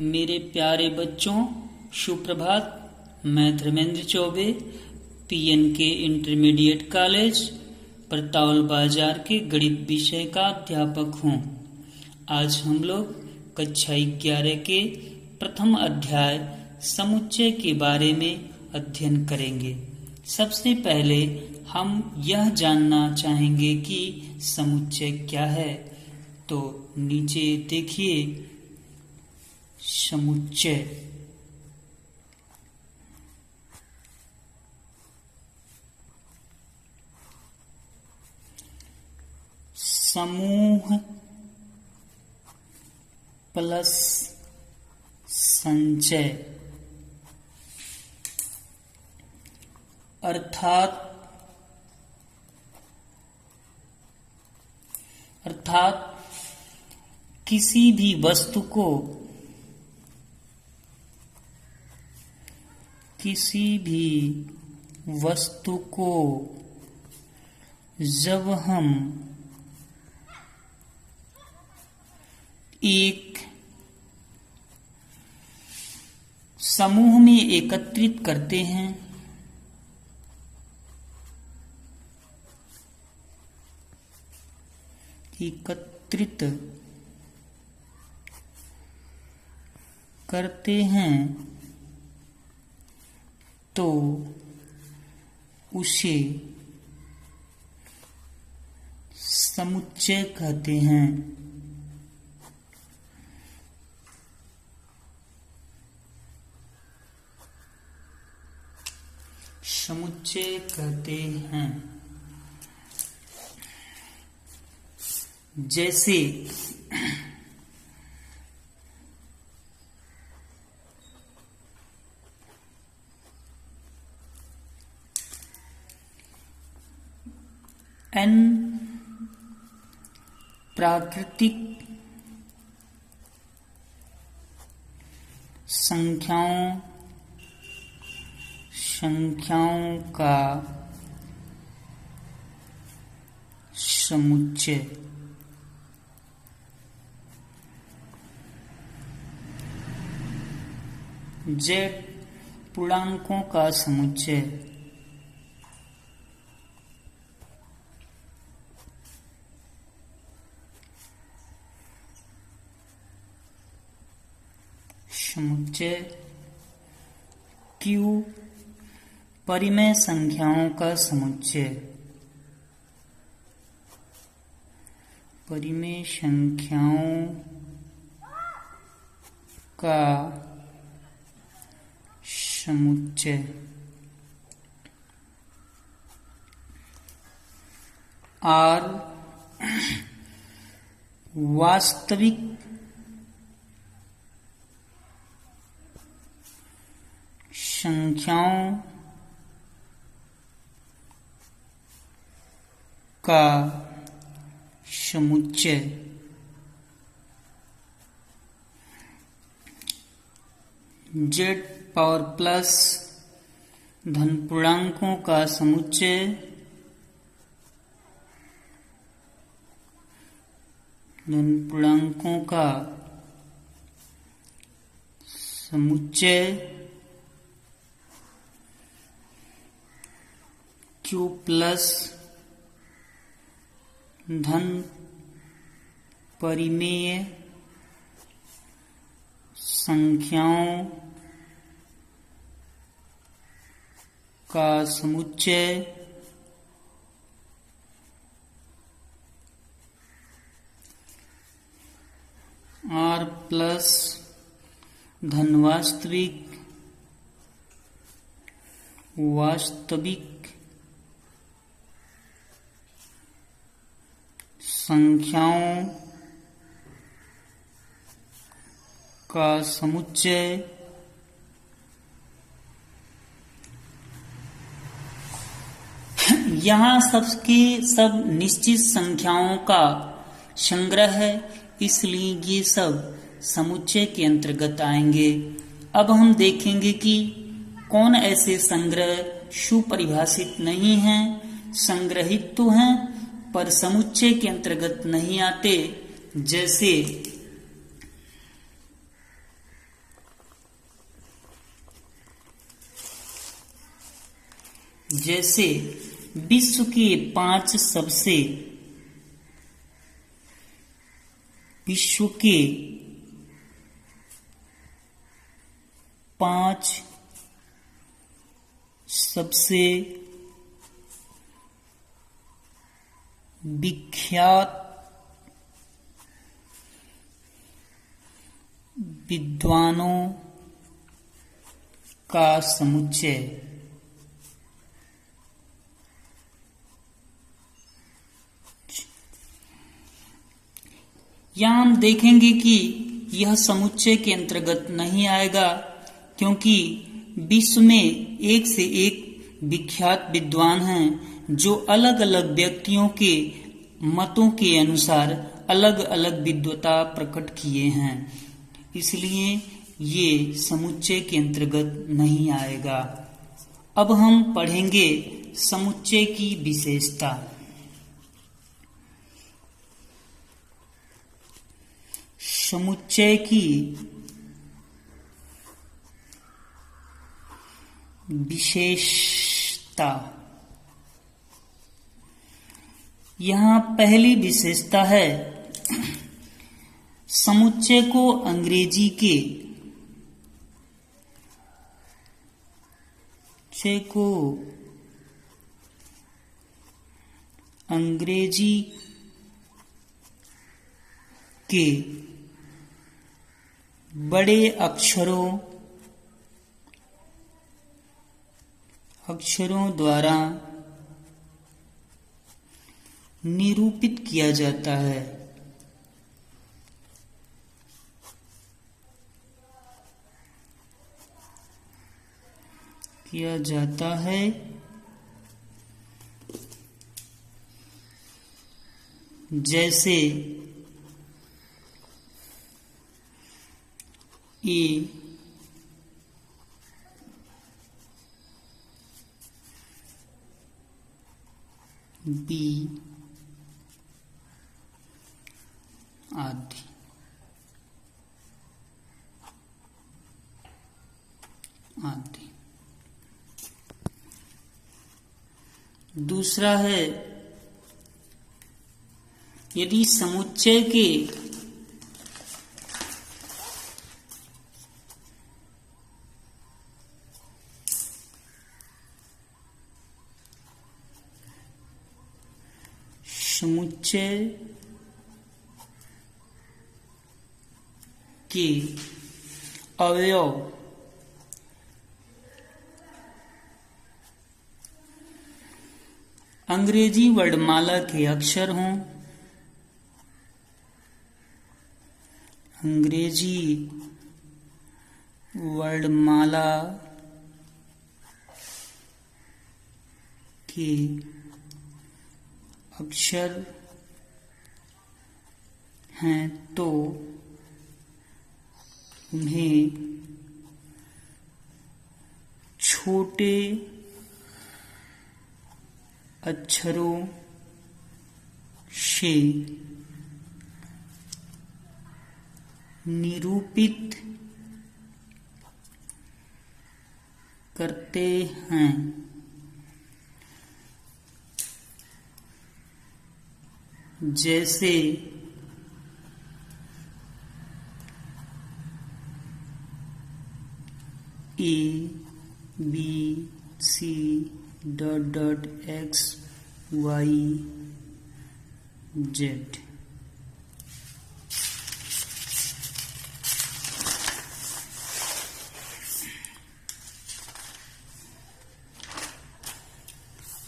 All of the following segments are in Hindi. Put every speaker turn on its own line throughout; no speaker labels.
मेरे प्यारे बच्चों, सुप्रभात। मैं Dharmendra Chaubey PNK intermediate college Partawal बाजार के गणित विषय का अध्यापक हूँ। आज हम लोग कक्षा 11 के प्रथम अध्याय समुच्चय के बारे में अध्ययन करेंगे। सबसे पहले हम यह जानना चाहेंगे कि समुच्चय क्या है। तो नीचे देखिए, समुच्चय समूह प्लस संचय, अर्थात किसी भी वस्तु को जब हम एक समूह में एकत्रित करते हैं तो उसे समुच्चय कहते हैं। समुच्चय कहते हैं। जैसे n प्राकृतिक संख्याओं का समुच्चय। z पूर्णांकों का समुच्चय। q परिमेय संख्याओं का समुच्चय। परिमेय संख्याओं का समुच्चय। r वास्तविक संख्याओं का समुच्चय। z पावर प्लस धन पूर्णांकों का समुच्चय। धन पूर्णांकों का समुच्चय। q प्लस धन परिमेय संख्याओं का समुच्चय। r प्लस धन वास्तविक संख्याओं का समुच्चय। यहाँ सब निश्चित संख्याओं का संग्रह है, इसलिए ये सब समुच्चय के अंतर्गत आएंगे। अब हम देखेंगे कि कौन ऐसे संग्रह सुपरिभाषित नहीं हैं, संग्रहित तो हैं पर समुच्चय के अंतर्गत नहीं आते। जैसे जैसे विश्व के 5 सबसे विश्व के 5 सबसे विख्यात विद्वानों का समुच्चय। यहाँ हम देखेंगे कि यह समुच्चय के अंतर्गत नहीं आएगा, क्योंकि विश्व में एक से एक विख्यात विद्वान हैं जो अलग अलग व्यक्तियों के मतों के अनुसार अलग अलग विद्वता प्रकट किए हैं, इसलिए ये समुच्चय के अंतर्गत नहीं आएगा। अब हम पढ़ेंगे समुच्चय की विशेषता। समुच्चय की विशेषता। यहाँ पहली विशेषता है, समुच्चय को अंग्रेजी के बड़े अक्षरों द्वारा निरूपित किया जाता है। जैसे ए बी आदि। दूसरा है, यदि समुच्चय के अवयव अंग्रेजी वर्णमाला के अक्षर हों, अंग्रेजी वर्णमाला के अक्षर हैं तो उन्हें छोटे अक्षरों से निरूपित करते हैं। जैसे A B C .x y z।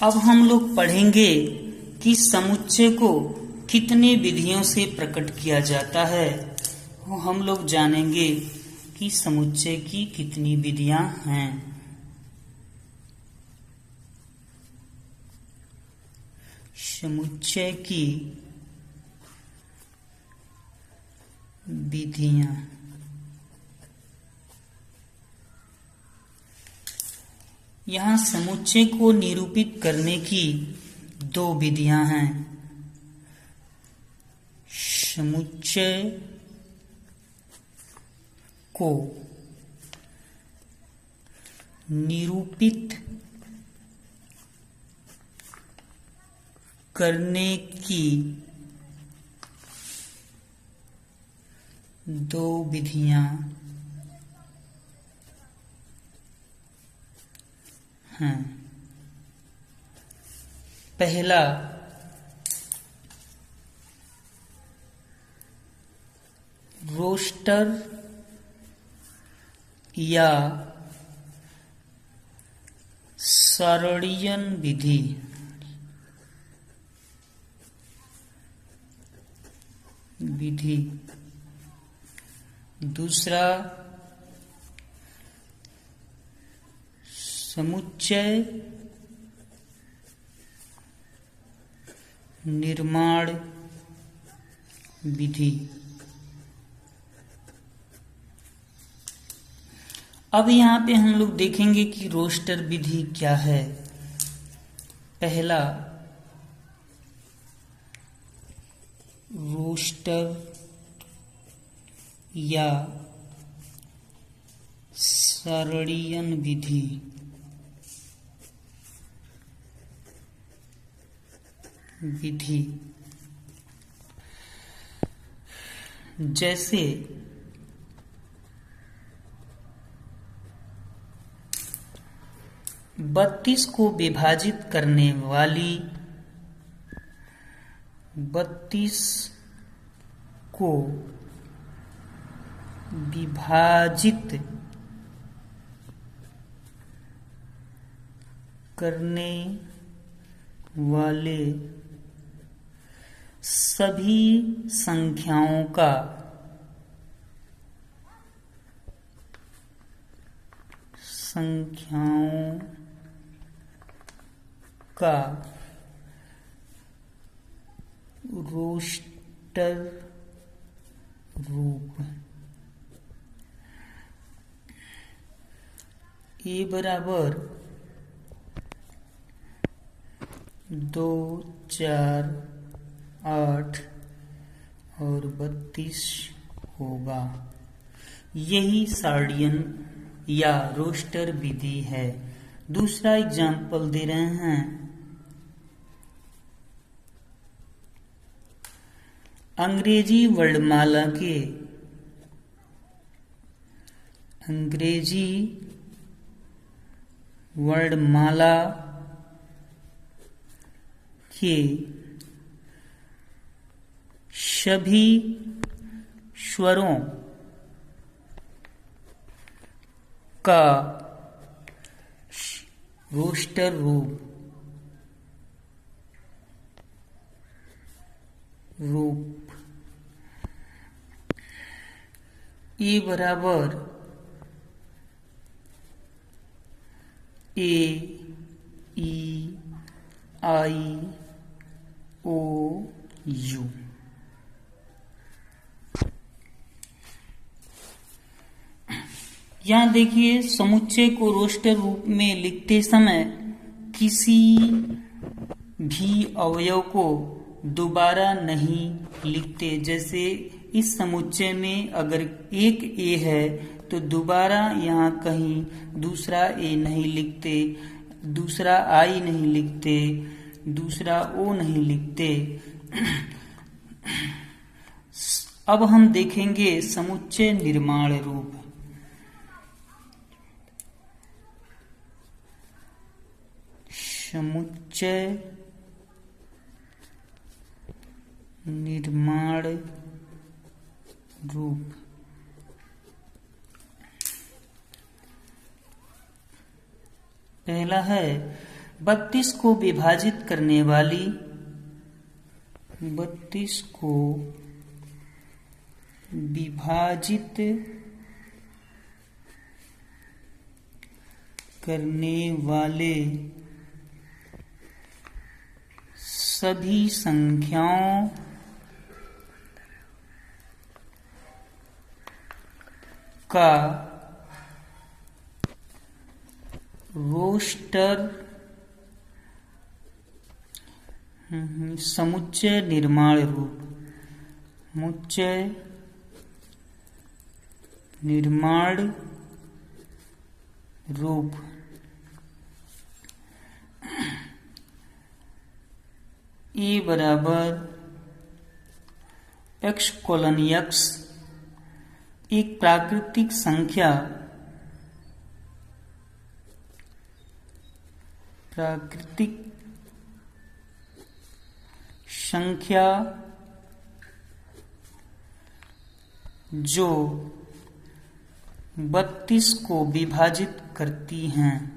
अब हम लोग पढ़ेंगे कि समुच्चय को कितने विधियों से प्रकट किया जाता है। हम लोग जानेंगे कि समुच्चय की कितनी विधियां हैं। समुच्चय की विधियां। यहाँ समुच्चय को निरूपित करने की 2 विधियां हैं। समुच्चय को निरूपित करने की दो विधियां हैं। पहला रोस्टर या सारणीयन विधि। दूसरा समुच्चय निर्माण विधि। अब यहाँ पे हम लोग देखेंगे कि रोस्टर विधि क्या है। पहला रोस्टर या सारणीयन विधि जैसे 32 को विभाजित करने वाली 32 को विभाजित करने वाले सभी संख्याओं का रोस्टर रूप ए बराबर 2, 4, 8 और 32 होगा। यही सारणीयन या रोस्टर विधि है। दूसरा एग्जाम्पल दे रहे हैं। अंग्रेजी वर्णमाला के सभी स्वरों का रोस्टर रूप ए बराबर ए, ई, आई, ओ, यू। यहां देखिए, समुच्चय को रोस्टर रूप में लिखते समय किसी भी अवयव को दोबारा नहीं लिखते। जैसे इस समुच्चय में अगर एक ए है तो दोबारा यहाँ कहीं दूसरा ए नहीं लिखते, दूसरा आई नहीं लिखते, दूसरा ओ नहीं लिखते। अब हम देखेंगे समुच्चय निर्माण रूप। समुच्चय निर्माण रूप पहला है 32 को विभाजित करने वाली 32 को विभाजित करने वाले सभी संख्याओं का रोस्टर समुच्चय निर्माण रूप। समुच्चय निर्माण रूप ए बराबर x कोलन x एक प्राकृतिक संख्या जो 32 को विभाजित करती हैं।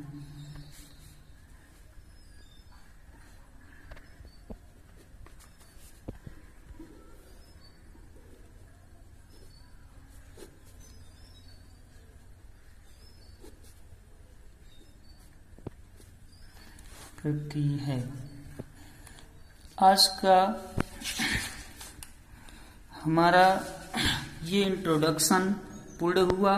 है आज का हमारा ये इंट्रोडक्शन पूर्ण हुआ।